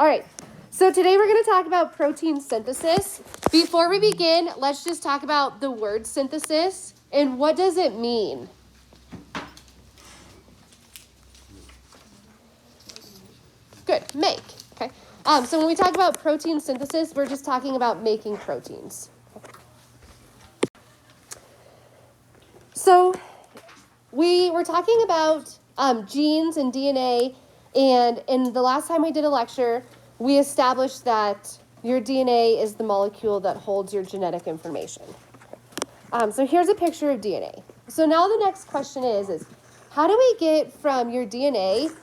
All right, so today we're going to talk about protein synthesis. Before we begin, let's just talk about the word synthesis and what does it mean? Good, make, okay. So when we talk about protein synthesis, we're just talking about making proteins. So we were talking about genes and DNA, and in the last time we did a lecture, we established that your DNA is the molecule that holds your genetic information. So here's a picture of DNA. So now the next question is how do we get from your DNA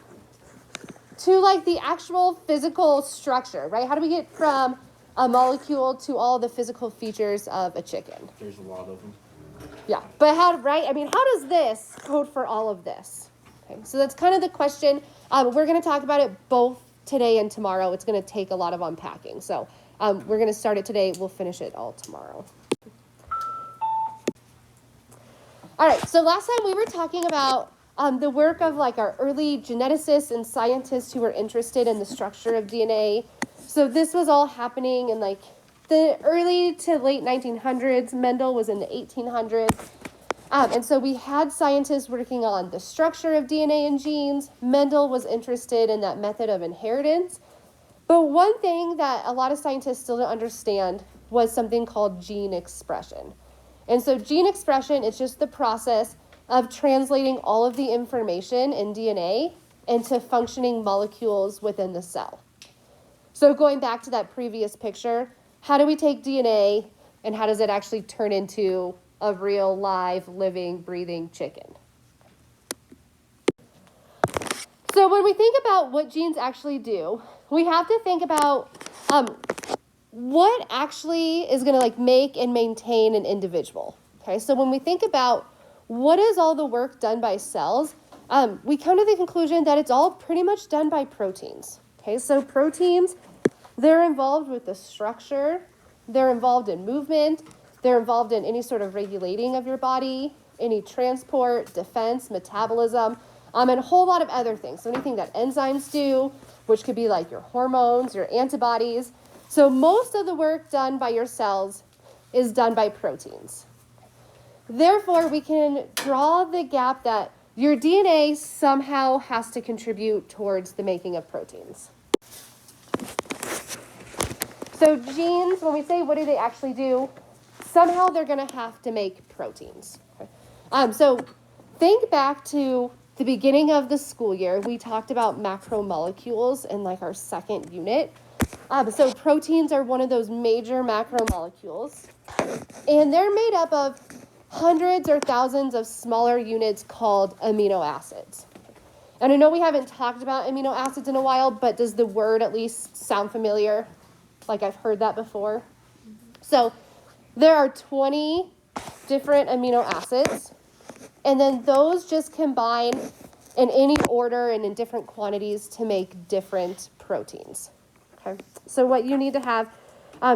to like the actual physical structure, right? How do we get from a molecule to all the physical features of a chicken? There's a lot of them. Yeah, but how, right? I mean, how does this code for all of this? Okay, so that's kind of the question. We're going to talk about it both today and tomorrow. It's going to take a lot of unpacking. So we're going to start it today. We'll finish it all tomorrow. All right, so last time we were talking about the work of like our early geneticists and scientists who were interested in the structure of DNA. So this was all happening in like the early to late 1900s. Mendel was in the 1800s. And so we had scientists working on the structure of DNA and genes. Mendel was interested in that method of inheritance. But one thing that a lot of scientists still don't understand was something called gene expression. And so gene expression is just the process of translating all of the information in DNA into functioning molecules within the cell. So going back to that previous picture, how do we take DNA and how does it actually turn into a real, live, living, breathing chicken? So when we think about what genes actually do, we have to think about what actually is going to like make and maintain an individual. Okay, so when we think about what is all the work done by cells, we come to the conclusion that it's all pretty much done by proteins. Okay, so proteins, they're involved with the structure, they're involved in movement, they're involved in any sort of regulating of your body, any transport, defense, metabolism, and a whole lot of other things. So anything that enzymes do, which could be like your hormones, your antibodies. So most of the work done by your cells is done by proteins. Therefore, we can draw the gap that your DNA somehow has to contribute towards the making of proteins. So genes, when we say what do they actually do, somehow they're going to have to make proteins. So think back to the beginning of the school year. We talked about macromolecules in like our second unit. So proteins are one of those major macromolecules, and they're made up of hundreds or thousands of smaller units called amino acids. And I know we haven't talked about amino acids in a while, but does the word at least sound familiar? Like I've heard that before. So there are 20 different amino acids, and then those just combine in any order and in different quantities to make different proteins. Okay, so what you need to have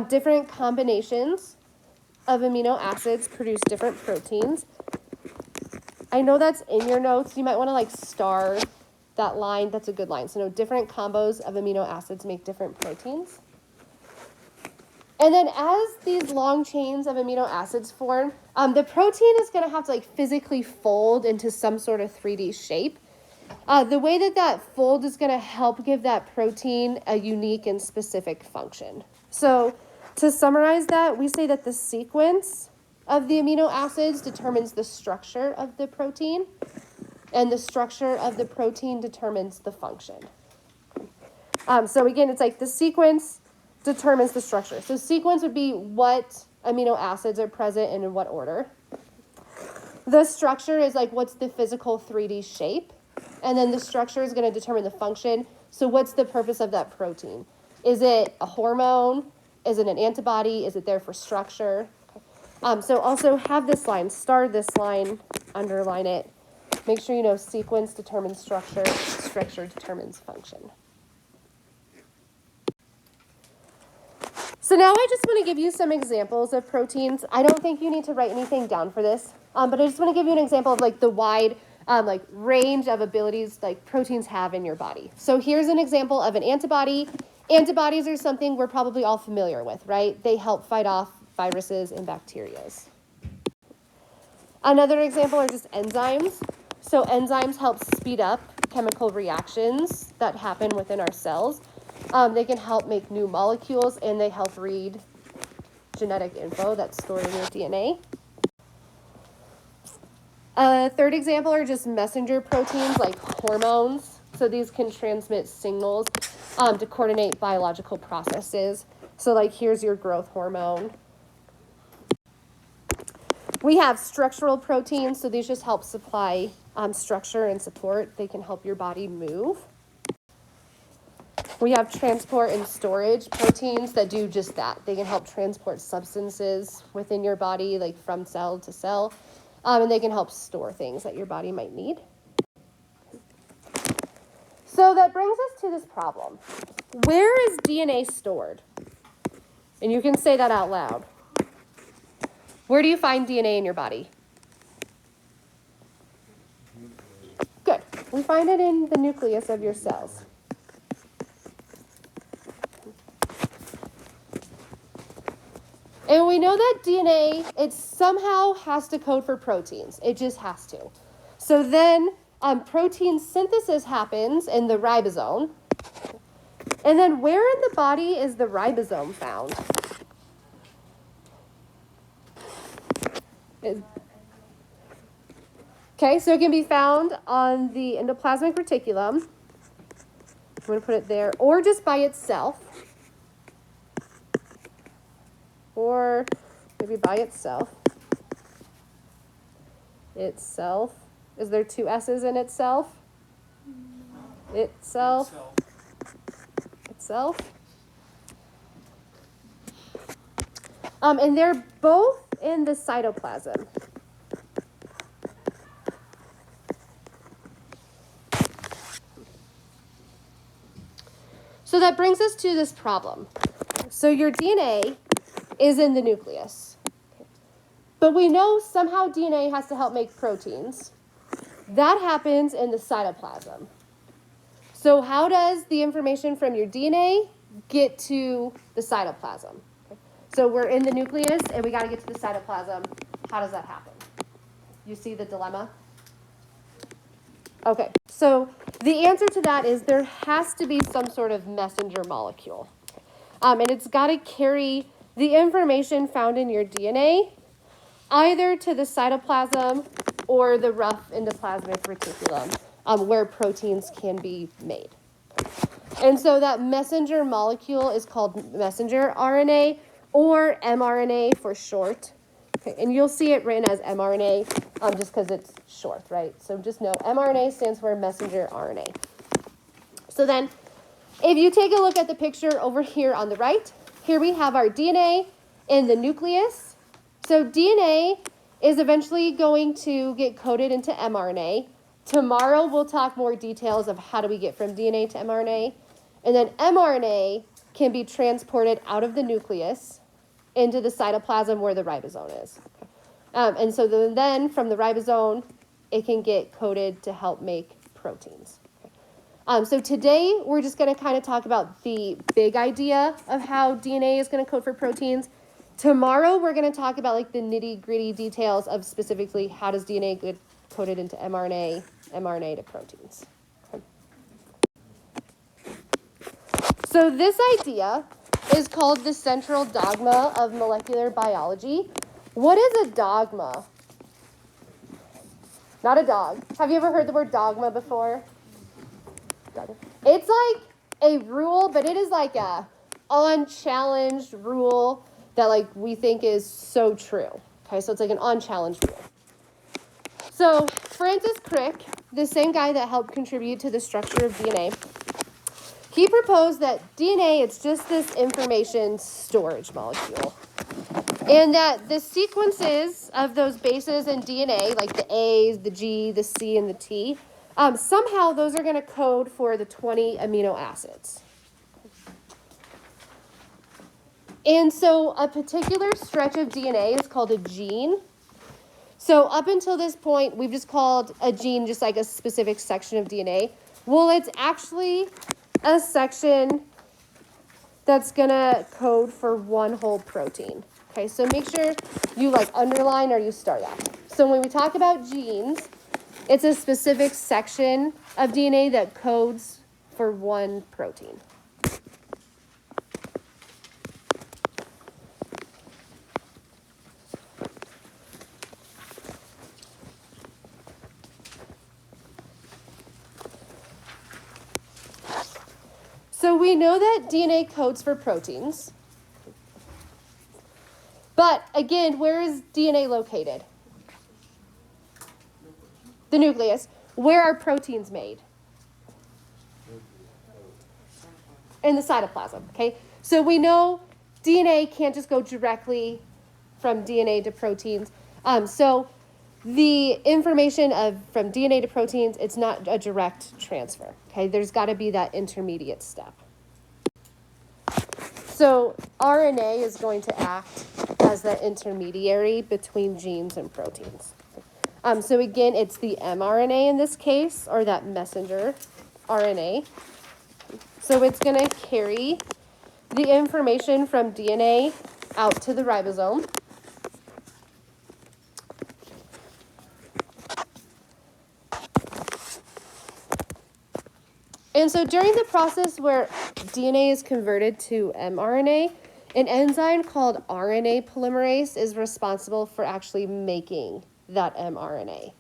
different combinations of amino acids produce different proteins. I know that's in your notes. You might want to like star that line. That's a good line. So no, different combos of amino acids make different proteins. And then as these long chains of amino acids form, the protein is going to have to like physically fold into some sort of 3D shape. The way that fold is going to help give that protein a unique and specific function. So to summarize that, we say that the sequence of the amino acids determines the structure of the protein, and the structure of the protein determines the function. So again, it's like the sequence determines the structure. So sequence would be what amino acids are present and in what order. The structure is like what's the physical 3D shape, and then the structure is going to determine the function. So what's the purpose of that protein? Is it a hormone? Is it an antibody? Is it there for structure? So also have this line, star this line, underline it. Make sure you know sequence determines structure, structure determines function. So now I just want to give you some examples of proteins. I don't think you need to write anything down for this, but I just want to give you an example of like the wide range of abilities like proteins have in your body. So here's an example of an antibody, Antibodies are something we're probably all familiar with, right? They help fight off viruses and bacteria. Another example are just enzymes. So enzymes help speed up chemical reactions that happen within our cells. They can help make new molecules, and they help read genetic info that's stored in your DNA. A third example are just messenger proteins like hormones. So these can transmit signals to coordinate biological processes. So like here's your growth hormone. We have structural proteins, so these just help supply structure and support. They can help your body move. We have transport and storage proteins that do just that. They can help transport substances within your body, like from cell to cell, and they can help store things that your body might need. So that brings us to this problem. Where is DNA stored? And you can say that out loud. Where do you find DNA in your body? Good. We find it in the nucleus of your cells. And we know that DNA, it somehow has to code for proteins. It just has to. So then protein synthesis happens in the ribosome. And then where in the body is the ribosome found? Okay, so it can be found on the endoplasmic reticulum. I'm going to put it there, or just by itself. Or maybe by itself. Itself. Is there two S's in itself? Itself. Itself. And they're both in the cytoplasm. So that brings us to this problem. So your DNA is in the nucleus. But we know somehow DNA has to help make proteins. That happens in the cytoplasm. So how does the information from your DNA get to the cytoplasm? So we're in the nucleus and we got to get to the cytoplasm. How does that happen? You see the dilemma? Okay, so the answer to that is there has to be some sort of messenger molecule. And it's got to carry the information found in your DNA either to the cytoplasm or the rough endoplasmic reticulum where proteins can be made. And so that messenger molecule is called messenger RNA or mRNA for short. Okay, and you'll see it written as mRNA just because it's short, right? So just know mRNA stands for messenger RNA. So then if you take a look at the picture over here on the right, here we have our DNA in the nucleus. So DNA is eventually going to get coded into mRNA. Tomorrow we'll talk more details of how do we get from DNA to mRNA. And then mRNA can be transported out of the nucleus into the cytoplasm where the ribosome is. And so then from the ribosome, it can get coded to help make proteins. So today we're just going to kind of talk about the big idea of how DNA is going to code for proteins. Tomorrow we're going to talk about like the nitty-gritty details of specifically how does DNA get coded into mRNA, mRNA to proteins. Okay. So this idea is called the central dogma of molecular biology. What is a dogma? Not a dog. Have you ever heard the word dogma before? Dogma. It's like a rule, but it is like a unchallenged rule that like we think is so true. Okay, so it's like an unchallenged rule. So Francis Crick, the same guy that helped contribute to the structure of DNA, he proposed that DNA is just this information storage molecule. And that the sequences of those bases in DNA, like the A, the G, the C, and the T, somehow those are going to code for the 20 amino acids. And so a particular stretch of DNA is called a gene. So up until this point, we've just called a gene just like a specific section of DNA. Well, it's actually a section that's gonna code for one whole protein. Okay, so make sure you like underline or you star that. So when we talk about genes, it's a specific section of DNA that codes for one protein. So we know that DNA codes for proteins. But again, where is DNA located? The nucleus. Where are proteins made? In the cytoplasm, okay? So we know DNA can't just go directly from DNA to proteins. So the information from DNA to proteins, it's not a direct transfer, okay? There's got to be that intermediate step. So RNA is going to act as the intermediary between genes and proteins. So again, it's the mRNA in this case, or that messenger RNA. So it's going to carry the information from DNA out to the ribosome. And so during the process where DNA is converted to mRNA, an enzyme called RNA polymerase is responsible for actually making that mRNA.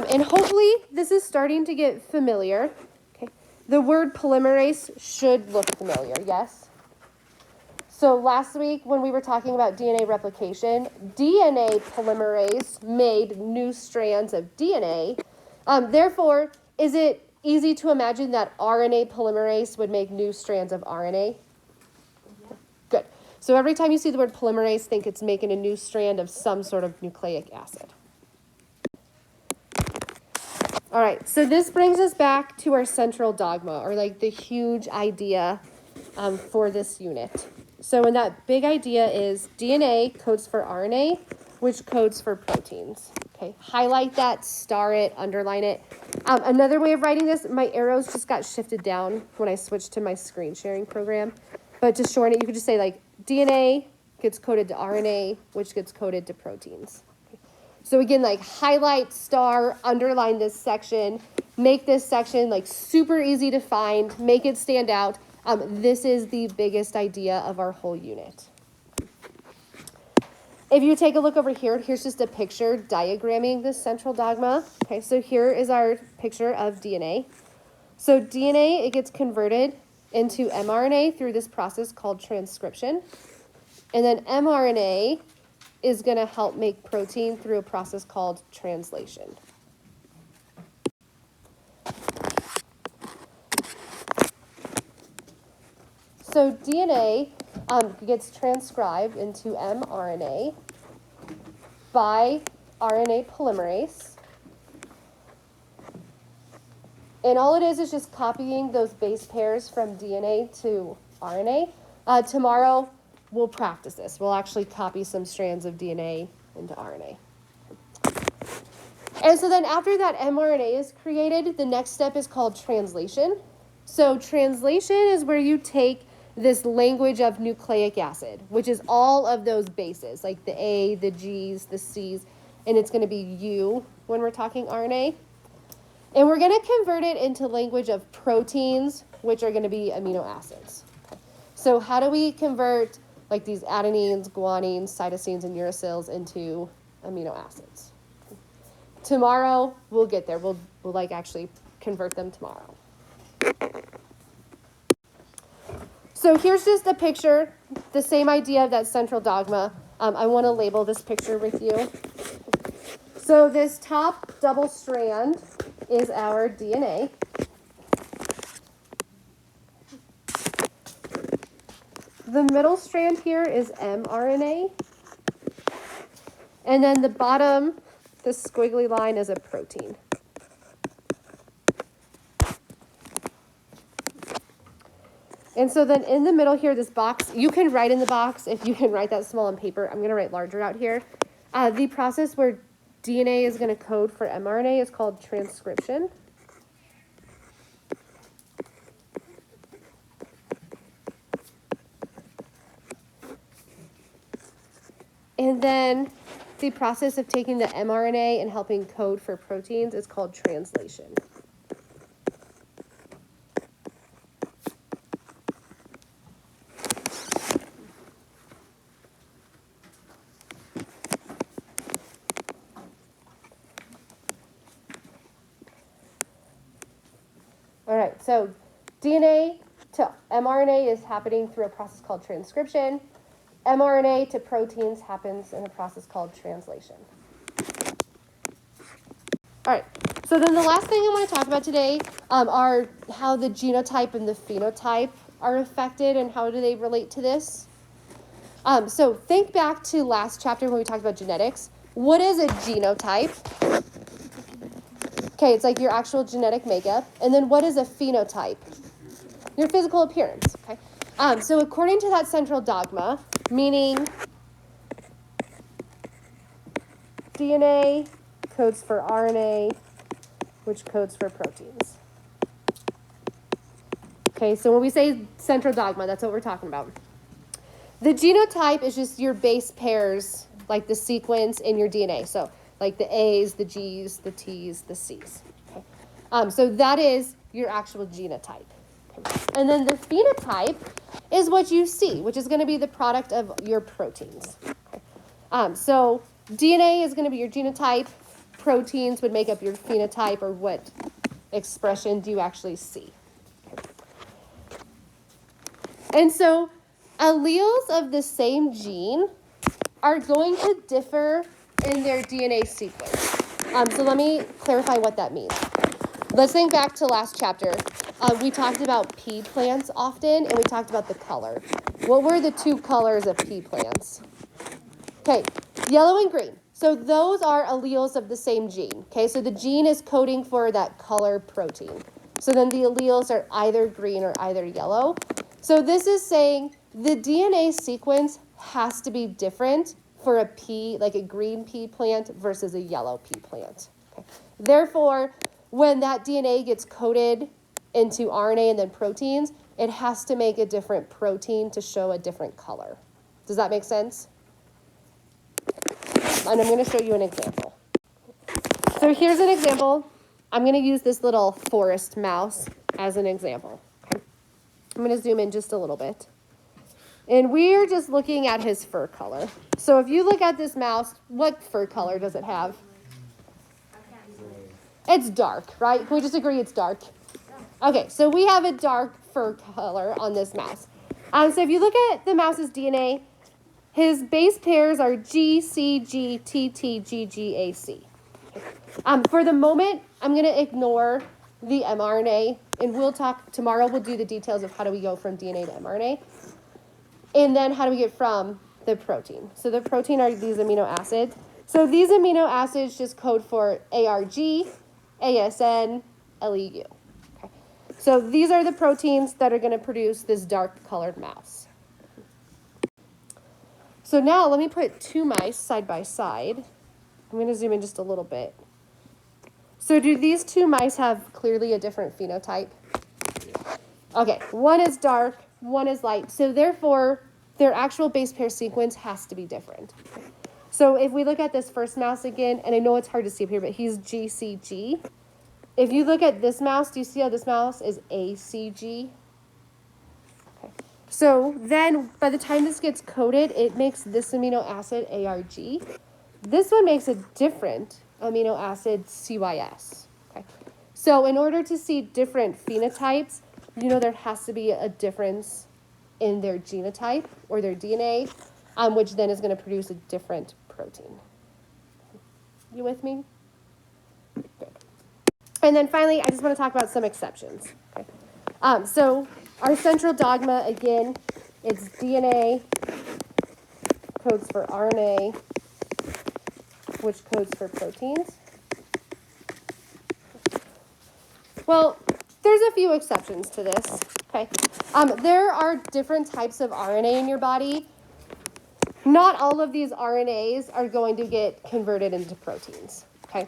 And hopefully this is starting to get familiar. Okay. The word polymerase should look familiar, yes? So last week when we were talking about DNA replication, DNA polymerase made new strands of DNA. Therefore, is it easy to imagine that RNA polymerase would make new strands of RNA? Good. So every time you see the word polymerase, think it's making a new strand of some sort of nucleic acid. All right, so this brings us back to our central dogma, or like the huge idea for this unit. So in that big idea is DNA codes for RNA, which codes for proteins. Okay, highlight that, star it, underline it. Another way of writing this, my arrows just got shifted down when I switched to my screen sharing program. But to shorten it, you could just say like DNA gets coded to RNA, which gets coded to proteins. Okay. So again, like highlight, star, underline this section, make this section like super easy to find, make it stand out. This is the biggest idea of our whole unit. If you take a look over here, here's just a picture diagramming this central dogma. Okay, so here is our picture of DNA. So DNA, it gets converted into mRNA through this process called transcription. And then mRNA is going to help make protein through a process called translation. So DNA gets transcribed into mRNA by RNA polymerase. And all it is just copying those base pairs from DNA to RNA. Tomorrow, we'll practice this. We'll actually copy some strands of DNA into RNA. And so then after that mRNA is created, the next step is called translation. So translation is where you take this language of nucleic acid, which is all of those bases, like the A, the G's, the C's, and it's going to be U when we're talking RNA. And we're going to convert it into language of proteins, which are going to be amino acids. So how do we convert like these adenines, guanines, cytosines, and uracils into amino acids? Tomorrow, we'll get there. We'll like actually convert them tomorrow. So here's just a picture, the same idea of that central dogma. I want to label this picture with you. So this top double strand is our DNA. The middle strand here is mRNA. And then the bottom, this squiggly line, is a protein. And so then in the middle here, this box, you can write in the box if you can write that small on paper. I'm going to write larger out here. The process where DNA is going to code for mRNA is called transcription. And then the process of taking the mRNA and helping code for proteins is called translation. All right, so DNA to mRNA is happening through a process called transcription. mRNA to proteins happens in a process called translation. All right, so then the last thing I want to talk about today are how the genotype and the phenotype are affected and how do they relate to this. So think back to last chapter when we talked about genetics. What is a genotype? Okay, it's like your actual genetic makeup. And then what is a phenotype? Your physical appearance, okay? So according to that central dogma, meaning DNA codes for RNA, which codes for proteins. Okay, so when we say central dogma, that's what we're talking about. The genotype is just your base pairs, like the sequence in your DNA. So like the A's, the G's, the T's, the C's. Okay. So that is your actual genotype. Okay. And then the phenotype is what you see, which is going to be the product of your proteins. Okay. So DNA is going to be your genotype. Proteins would make up your phenotype, or what expression do you actually see. Okay. And so alleles of the same gene are going to differ in their DNA sequence. So let me clarify what that means. Let's think back to last chapter. We talked about pea plants often, and we talked about the color. What were the two colors of pea plants? Okay, yellow and green. So those are alleles of the same gene. Okay, so the gene is coding for that color protein. So then the alleles are either green or either yellow. So this is saying the DNA sequence has to be different for a pea, like a green pea plant versus a yellow pea plant. Okay. Therefore, when that DNA gets coded into RNA and then proteins, it has to make a different protein to show a different color. Does that make sense? And I'm going to show you an example. So here's an example. I'm going to use this little forest mouse as an example. Okay. I'm going to zoom in just a little bit. And we're just looking at his fur color. So if you look at this mouse, what fur color does it have? It's dark, right? Can we just agree it's dark? Okay, so we have a dark fur color on this mouse. So if you look at the mouse's DNA, his base pairs are G, C, G, T, T, G, G, A, C. For the moment, I'm going to ignore the mRNA, and we'll talk tomorrow. We'll do the details of how do we go from DNA to mRNA. And then how do we get from the protein? So the protein are these amino acids. So these amino acids just code for ARG, ASN, LEU. Okay. So these are the proteins that are going to produce this dark colored mouse. So now let me put two mice side by side. I'm going to zoom in just a little bit. So do these two mice have clearly a different phenotype? Okay, one is dark, one is light. So therefore, their actual base pair sequence has to be different. So if we look at this first mouse again, and I know it's hard to see up here, but he's GCG. If you look at this mouse, do you see how this mouse is ACG? Okay. So then by the time this gets coded, it makes this amino acid ARG. This one makes a different amino acid CYS. Okay. So in order to see different phenotypes, you know there has to be a difference in their genotype or their DNA, which then is going to produce a different protein. You with me? Good. And then finally, I just want to talk about some exceptions. Okay. So our central dogma, again, it's DNA codes for RNA, which codes for proteins. Well, there's a few exceptions to this. Okay. There are different types of RNA in your body. Not all of these RNAs are going to get converted into proteins. Okay.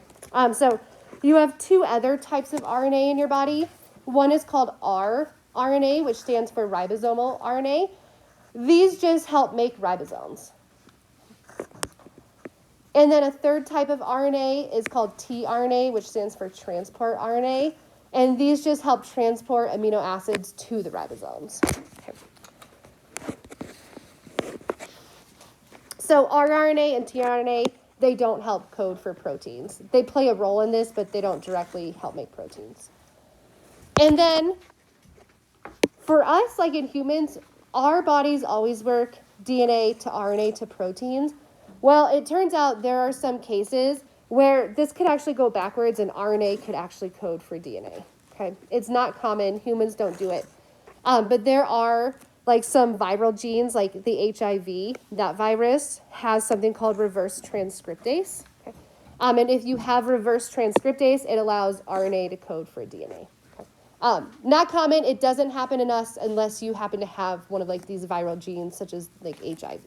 So you have two other types of RNA in your body. One is called rRNA, which stands for ribosomal RNA. These just help make ribosomes. And then a third type of RNA is called tRNA, which stands for transport RNA. And these just help transport amino acids to the ribosomes. Okay. So rRNA and tRNA, they don't help code for proteins. They play a role in this, but they don't directly help make proteins. And then for us, like in humans, our bodies always work DNA to RNA to proteins. Well, it turns out there are some cases where this could actually go backwards and RNA could actually code for DNA. Okay, it's not common. Humans don't do it. But there are like some viral genes, like the HIV, that virus has something called reverse transcriptase. Okay. And if you have reverse transcriptase, it allows RNA to code for DNA. Not common. It doesn't happen in us unless you happen to have one of like these viral genes, such as like HIV.